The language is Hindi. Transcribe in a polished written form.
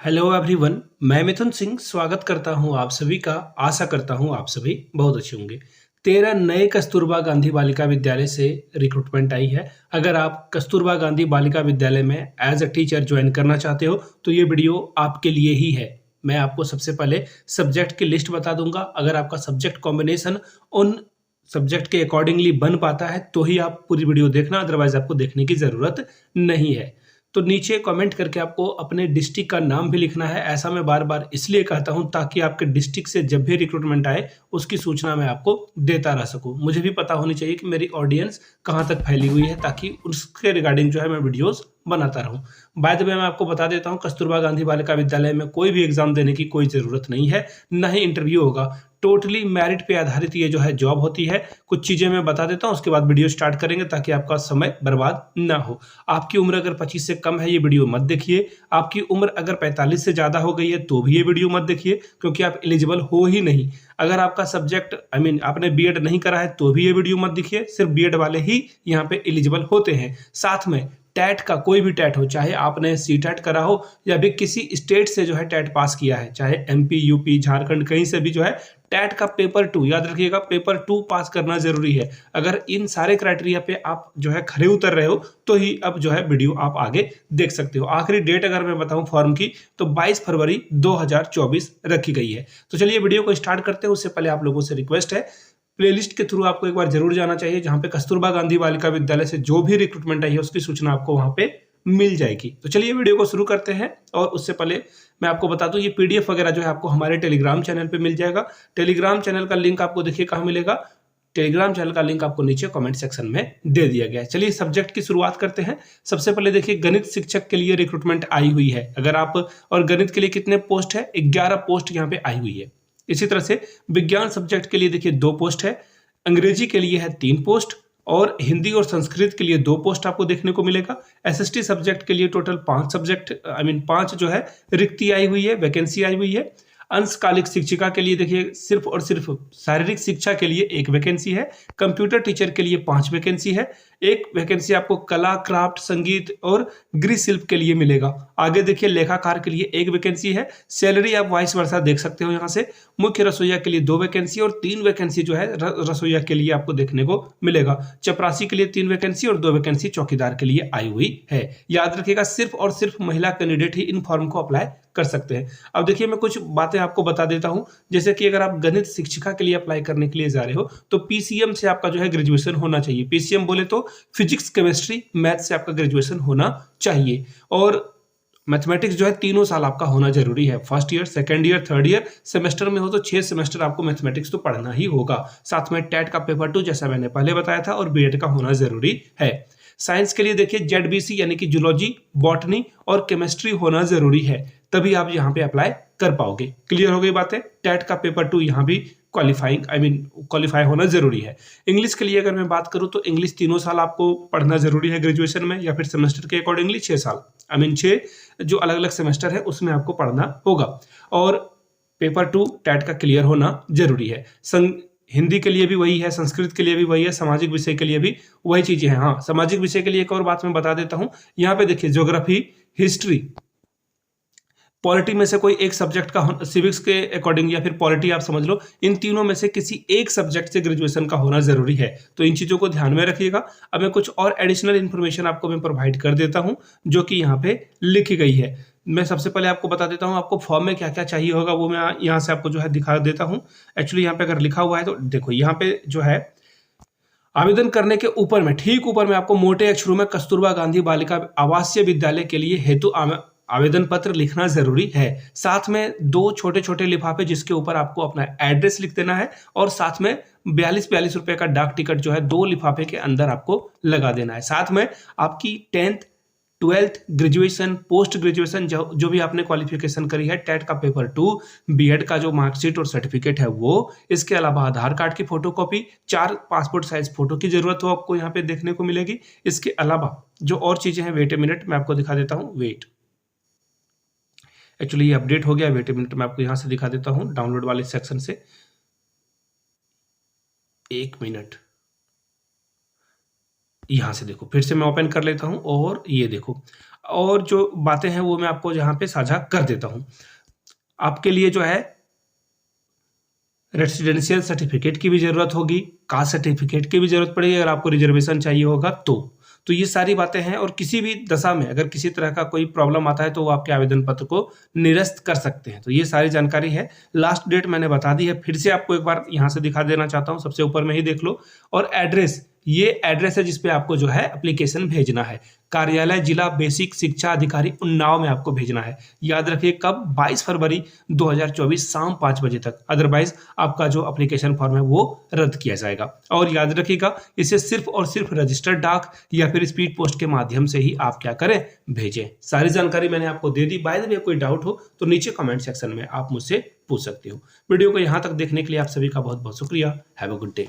हेलो एवरीवन, मैं मिथुन सिंह स्वागत करता हूं आप सभी का। आशा करता हूं आप सभी बहुत अच्छे होंगे। 13 नए कस्तूरबा गांधी बालिका विद्यालय से रिक्रूटमेंट आई है। अगर आप कस्तूरबा गांधी बालिका विद्यालय में एज अ टीचर ज्वाइन करना चाहते हो तो ये वीडियो आपके लिए ही है। मैं आपको सबसे पहले सब्जेक्ट की लिस्ट बता दूंगा। अगर आपका सब्जेक्ट कॉम्बिनेशन उन सब्जेक्ट के अकॉर्डिंगली बन पाता है तो ही आप पूरी वीडियो देखना, अदरवाइज आपको देखने की ज़रूरत नहीं है। तो नीचे कमेंट करके आपको अपने डिस्ट्रिक्ट का नाम भी लिखना है। ऐसा मैं बार बार इसलिए कहता हूं ताकि आपके डिस्ट्रिक्ट से जब भी रिक्रूटमेंट आए उसकी सूचना मैं आपको देता रह सकूं। मुझे भी पता होनी चाहिए कि मेरी ऑडियंस कहां तक फैली हुई है, ताकि उसके रिगार्डिंग जो है मैं वीडियोस बनाता रहूं। बाय द वे मैं आपको बता देता हूं, कस्तूरबा गांधी बालिका विद्यालय में कोई भी एग्जाम देने की कोई ज़रूरत नहीं है, ना ही इंटरव्यू होगा। टोटली मेरिट पे आधारित ये जो है जॉब होती है। कुछ चीज़ें मैं बता देता हूं, उसके बाद वीडियो स्टार्ट करेंगे ताकि आपका समय बर्बाद ना हो। आपकी उम्र अगर 25 से कम है ये वीडियो मत देखिए। आपकी उम्र अगर 45 से ज़्यादा हो गई है तो भी ये वीडियो मत देखिए, क्योंकि आप एलिजिबल हो ही नहीं। अगर आपका सब्जेक्ट आपने बीएड नहीं करा है तो भी ये वीडियो मत देखिए। सिर्फ बीएड वाले ही यहाँ पे एलिजिबल होते हैं। साथ में टैट का कोई भी टैट हो, चाहे आपने सी टैट करा हो या भी किसी स्टेट से जो है टैट पास किया है, चाहे एमपी, यूपी, झारखंड, कहीं से भी जो है टैट का पेपर 2, याद रखिएगा पेपर 2 पास करना जरूरी है। अगर इन सारे क्राइटेरिया पे आप जो है खरे उतर रहे हो तो ही अब जो है वीडियो आप आगे देख सकते हो। आखिरी डेट अगर मैं बताऊं फॉर्म की तो 22 फरवरी 2024 रखी गई है। तो चलिए वीडियो को स्टार्ट करते हैं। उससे पहले आप लोगों से रिक्वेस्ट है, प्लेलिस्ट के थ्रू आपको एक बार जरूर जाना चाहिए, जहां पे कस्तूरबा गांधी बालिका विद्यालय से जो भी रिक्रूटमेंट आई है उसकी सूचना आपको वहां पे मिल जाएगी। तो चलिए वीडियो को शुरू करते हैं। और उससे पहले मैं आपको बता दूं, ये पीडीएफ वगैरह जो है आपको हमारे टेलीग्राम चैनल पे मिल जाएगा। टेलीग्राम चैनल का लिंक आपको देखिए कहाँ मिलेगा। टेलीग्राम चैनल का लिंक आपको नीचे कमेंट सेक्शन में दे दिया गया है। चलिए सब्जेक्ट की शुरुआत करते हैं। सबसे पहले देखिए, गणित शिक्षक के लिए रिक्रूटमेंट आई हुई है। अगर आप, और गणित के लिए कितने पोस्ट है? 11 पोस्ट यहाँ पे आई हुई है। इसी तरह से विज्ञान सब्जेक्ट के लिए देखिए 2 पोस्ट है, अंग्रेजी के लिए है 3 पोस्ट, और हिंदी और संस्कृत के लिए 2 पोस्ट आपको देखने को मिलेगा। एसएसटी सब्जेक्ट के लिए टोटल 5 सब्जेक्ट 5 जो है रिक्ति आई हुई है, वैकेंसी आई हुई है। अंशकालिक शिक्षिका के लिए देखिए सिर्फ और सिर्फ शारीरिक शिक्षा के लिए 1 वैकेंसी है। कंप्यूटर टीचर के लिए 5 वैकेंसी है। 1 वैकेंसी आपको कला, क्राफ्ट, संगीत और गृह शिल्प के लिए मिलेगा। आगे देखिए लेखाकार के लिए 1 वैकेंसी है। सैलरी आप वाइस वर्सा देख सकते हो यहाँ से। मुख्य रसोईया के लिए 2 वैकेंसी और 3 वैकेंसी जो है रसोईया के लिए आपको देखने को मिलेगा। चपरासी के लिए 3 वैकेंसी और 2 वैकेंसी चौकीदार के लिए आई हुई है। याद रखिएगा सिर्फ और सिर्फ महिला कैंडिडेट ही इन फॉर्म को अप्लाई कर सकते हैं। अब देखिए मैं कुछ बातें आपको बता देता हूं, जैसे कि अगर आप गणित शिक्षिका के लिए अप्लाई करने के लिए जा रहे हो तो पीसीएम से आपका जो है ग्रेजुएशन होना चाहिए। पीसीएम बोले तो फिजिक्स, केमिस्ट्री, मैथ से आपका ग्रेजुएशन होना चाहिए। और मैथमेटिक्स जो है 3 साल आपका होना जरूरी है। First year, second year, third year. Semester में हो तो 6 सेमेस्टर आपको मैथमेटिक्स तो पढ़ना ही होगा। साथ में टेट का पेपर 2 जैसा मैंने पहले बताया था, और बीएड का होना जरूरी है। साइंस के लिए देखिए जेडबीसी यानी कि जूलॉजी, बॉटनी और केमिस्ट्री होना जरूरी है, तभी आप यहाँ पे अप्लाई कर पाओगे। क्लियर हो गई बातें? टेट का पेपर 2 यहाँ भी क्वालिफाई होना जरूरी है। इंग्लिश के लिए अगर मैं बात करूं तो इंग्लिश 3 साल आपको पढ़ना जरूरी है ग्रेजुएशन में, या फिर सेमेस्टर के अकॉर्डिंगली 6 साल, 6 जो अलग अलग सेमेस्टर है उसमें आपको पढ़ना होगा। और पेपर 2 टेट का क्लियर होना जरूरी है। हिंदी के लिए भी वही है, संस्कृत के लिए भी वही है, सामाजिक विषय के लिए भी वही चीजें हैं। हाँ, सामाजिक विषय के लिए एक और बात मैं बता देता हूं। यहाँ पे देखिए ज्योग्राफी, हिस्ट्री, पॉलिटी में से कोई एक सब्जेक्ट का, सिविक्स के अकॉर्डिंग या फिर पॉलिटी आप समझ लो, इन तीनों में से किसी एक सब्जेक्ट से ग्रेजुएशन का होना जरूरी है। तो इन चीजों को ध्यान में रखिएगा। अब मैं कुछ और एडिशनल इन्फॉर्मेशन आपको मैं प्रोवाइड कर देता हूं जो कि यहाँ पे लिखी गई है। मैं सबसे पहले आपको बता देता हूं आपको फॉर्म में क्या क्या चाहिए होगा, वो मैं यहाँ से आपको जो है दिखा देता हूँ। एक्चुअली यहाँ पे अगर लिखा हुआ है तो देखो, यहाँ पे जो है आवेदन करने के ऊपर में, ठीक ऊपर में आपको मोटे अक्षरों में कस्तूरबा गांधी बालिका आवासीय विद्यालय के लिए हेतु आवेदन पत्र लिखना जरूरी है। साथ में 2 छोटे छोटे लिफाफे जिसके ऊपर आपको अपना एड्रेस लिख देना है, और साथ में 42 रुपए का डाक टिकट जो है 2 लिफाफे के अंदर आपको लगा देना है। साथ में आपकी 10th, 12th, graduation, post graduation जो भी आपने क्वालिफिकेशन करी है, टेट का पेपर 2, बीएड का जो मार्कशीट और सर्टिफिकेट है वो, इसके अलावा आधार कार्ड की फोटोकॉपी, 4 पासपोर्ट साइज फोटो की जरूरत हो आपको यहाँ पे देखने को मिलेगी। इसके अलावा जो और चीजें हैं, वेट ए मिनट मैं आपको दिखा देता हूँ। वेट, एक्चुअली ये अपडेट हो गया। वेट ए मिनट मैं आपको यहाँ से दिखा देता हूँ डाउनलोड वाले सेक्शन से। 1 मिनट, यहां से देखो, फिर से मैं ओपन कर लेता हूं और ये देखो, और जो बातें हैं वो मैं आपको यहाँ पे साझा कर देता हूँ। आपके लिए जो है रेसिडेंशियल सर्टिफिकेट की भी ज़रूरत होगी, कास्ट सर्टिफिकेट की भी ज़रूरत पड़ेगी अगर आपको रिजर्वेशन चाहिए होगा तो ये सारी बातें हैं। और किसी भी दशा में अगर किसी तरह का कोई प्रॉब्लम आता है तो वो आपके आवेदन पत्र को निरस्त कर सकते हैं। तो ये सारी जानकारी है। लास्ट डेट मैंने बता दी है, फिर से आपको एक बार यहाँ से दिखा देना चाहता हूँ, सबसे ऊपर में ही देख लो। और एड्रेस, ये एड्रेस है जिसपे आपको जो है एप्लीकेशन भेजना है। कार्यालय जिला बेसिक शिक्षा अधिकारी उन्नाव में आपको भेजना है। याद रखिए कब, 22 फरवरी 2024 शाम 5 बजे तक, अदरवाइज आपका जो एप्लीकेशन फॉर्म है वो रद्द किया जाएगा। और याद रखिएगा इसे सिर्फ और सिर्फ रजिस्टर्ड डाक या फिर स्पीड पोस्ट के माध्यम से ही आप क्या करें, भेजें। सारी जानकारी मैंने आपको दे दी। बाय द वे कोई डाउट हो तो नीचे कमेंट सेक्शन में आप मुझसे पूछ सकते हो। वीडियो को यहाँ तक देखने के लिए आप सभी का बहुत बहुत शुक्रिया। Have a good day.